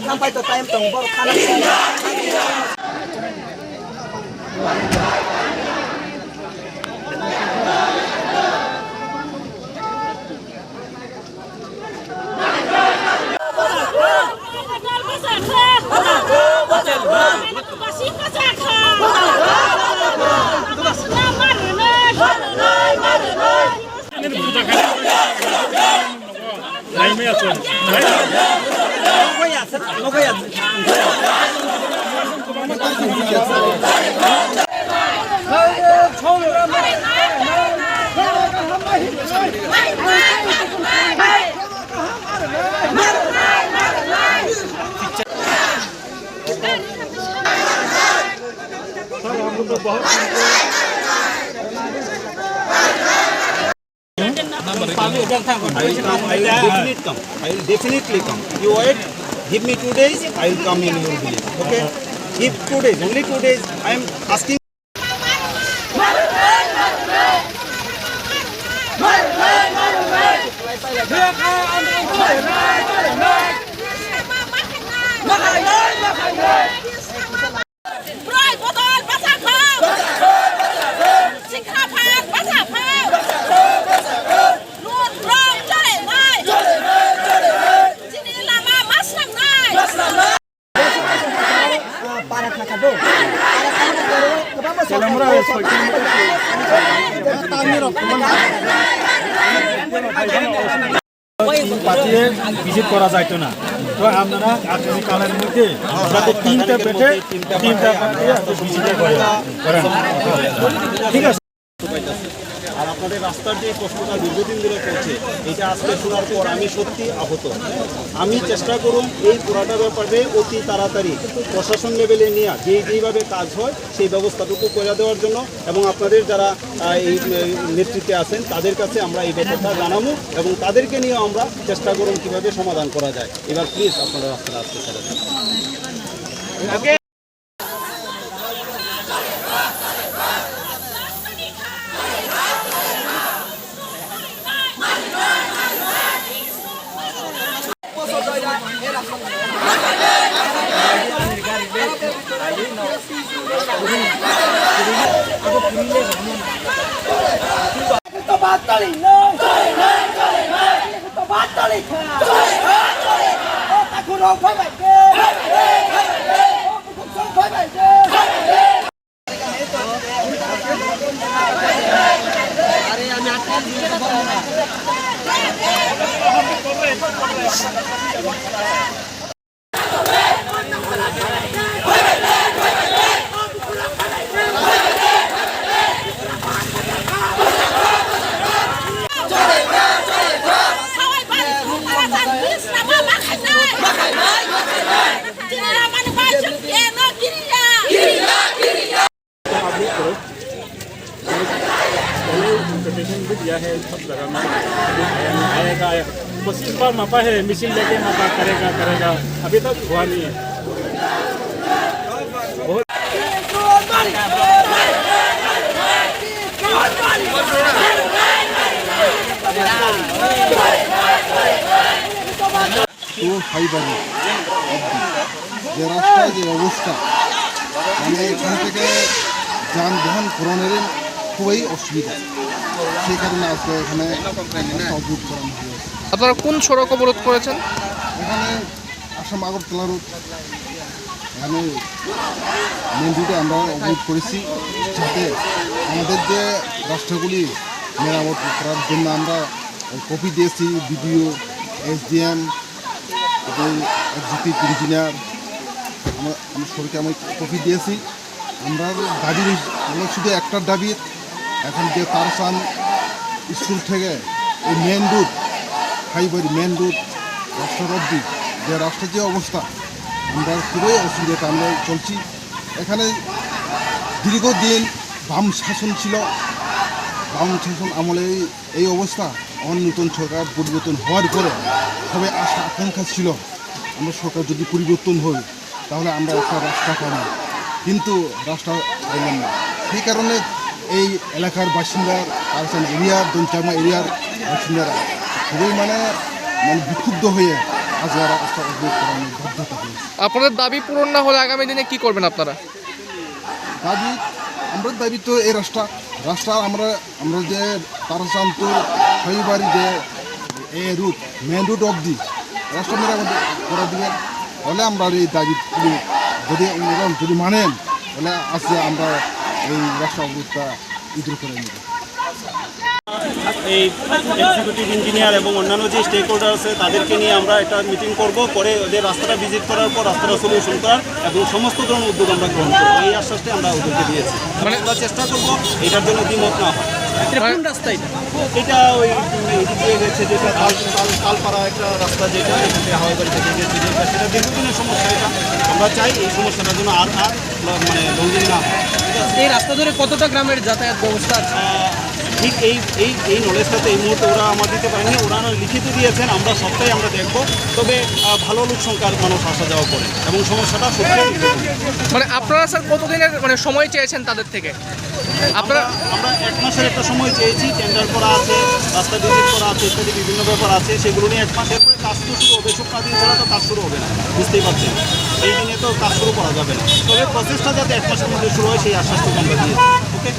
Sampai ke time tombol kanan. I will definitely come. You wait. Give me 2 days. I will come in your village. Okay. If 2 days, only 2 days, I am asking. Visit করা যাইতো না তো আপনারা আগামীকালের মধ্যে তিনটা পেটে visit করেন ঠিক আছে আর আপনাদের রাস্তার যে প্রশ্নটা দীর্ঘদিন ধরে চলছে এটা আজকে শোনার পর আমি সত্যি আহত আমি চেষ্টা করুন এই পুরাটা ব্যাপারে অতি তাড়াতাড়ি প্রশাসন লেভেলে নিয়ে যেইভাবে কাজ হয় সেই ব্যবস্থাটুকু করে দেওয়ার জন্য এবং আপনাদের যারা এই নেতৃত্বে আছেন তাদের কাছে আমরা এই ব্যাপারটা জানাবো এবং তাদেরকে নিয়ে আমরা চেষ্টা করুন কীভাবে সমাধান করা যায় এবার প্লিজ আপনারা রাস্তাটা আজকে ছেড়ে দেন दिया है सब जगह में आएगा कोशिश पर मापा है मशीन लेके मापा करेगा अभी तक हुआ नहीं है যে রাস্তার যে অবস্থা মানে এখান থেকে যানবাহন পূরণের খুবই অসুবিধা সেই কারণে আজকে এখানে অবরোধ করানো হয়েছে। আপনারা কোন সড়ক অবরোধ করেছেন? এখানে আসাম আগরতলা রোড এখানে মেন রুটে আমরা অবরোধ করেছি যাতে আমাদের যে রাস্তাগুলি মেরামত করার জন্য আমরা কপি দিয়েছি বিডিও SDM এবং এক্সিকিউটিভ ইঞ্জিনিয়ার আমি সরকারকে আমি কপি দিয়েছি আমরা দাবি শুধু একটা দাবি এখন যে তারসান স্কুল থেকে এই মেন রুট হাইবাড়ি মেন রুট রাস্তার অব্দি যে রাস্তার যে অবস্থা আমরা খুবই অসুবিধাতে আমরা চলছি। এখানে দীর্ঘদিন বাম শাসন ছিল, বাম শাসন আমলে এই অবস্থা। নতুন সরকার পরিবর্তন হওয়ার পরে সবাই আশা আকাঙ্ক্ষা ছিল আমরা সরকার যদি পরিবর্তন হয় তাহলে আমরা একটা রাস্তা পাবো, কিন্তু রাস্তা পাইলাম না। সেই কারণে এই এলাকার বাসিন্দা তারসান এরিয়ার দঞ্চামা এরিয়ার বাসিন্দারা খুবই মানে বিক্ষুব্ধ হয়ে আজ রাস্তা অবরোধ করানোর বাধ্যতা হয়েছে। আপনাদের দাবি পূরণ না হলে আগামী দিনে কি করবেন আপনারা? দাবি আমরা দাবি তো এই রাস্তা আমরা যে তারসান তো হইবাড়ি যে এই রুট মেন রুট অবধি রাস্তা মেরামত করে দিবেন, তাহলে আমরা এই দাবি যদি মানেন তাহলে আজকে আমরা এই রাস্তা অবরোধটা ইদুর করে নেব। এই এক্সিকিউটিভ ইঞ্জিনিয়ার এবং অন্যান্য যে স্টেক হোল্ডার আছে তাদেরকে নিয়ে আমরা একটা মিটিং করব, করে ওদের রাস্তাটা ভিজিট করার পর রাস্তাটা সলিউশন করার এবং সমস্ত ধরনের উদ্যোগ আমরা গ্রহণ করবো। এই আশ্বাসটি আমরা ওদেরকে দিয়েছি। মানে আমরা চেষ্টা করবো এটার জন্য দ্বিমত না হয়। কোন রাস্তা এটা ওই এদিকে গেছে যেটা তালপাড়া একটা রাস্তা, যেটা এখানে হাওয়াইবাড়ি থেকে গেছে যেটা, সেটা দীর্ঘদিনের সমস্যা। এটা আমরা চাই এই সমস্যাটার জন্য আর মানে লঙ্ঘন না হয়। এই রাস্তা ধরে কতটা গ্রামের যাতায়াত ব্যবস্থা আছে? ঠিক এই নলেজটাতে এই মুহূর্তে ওরা আমার দিতে পারেনি, ওরা লিখিত দিয়েছেন, আমরা সবটাই আমরা দেখব। তবে ভালো লোক সংখ্যার মানুষ আসা যাওয়া করে এবং সমস্যাটা সত্যি। মানে আপনারা স্যার কতদিনের মানে সময় চেয়েছেন তাদের থেকে? আপনারা আমরা 1 মাসের একটা সময় চেয়েছি, টেন্ডার করা আছে, রাস্তা ভিজিট করা আছে, ইত্যাদি বিভিন্ন ব্যাপার আছে, সেগুলো নিয়ে 1 মাসের পরে কাজ তো শুরু হবে। শুকনা দিন ছাড়া তো কাজ শুরু হবে না, বুঝতেই পারছেন। এই দিনে তো কাজ শুরু করা যাবে না। তবে প্রসেসটা যাতে 1 মাসের মধ্যে শুরু হয় সেই আশ্বাসটুকু আমরা দিয়েছি। ওকে।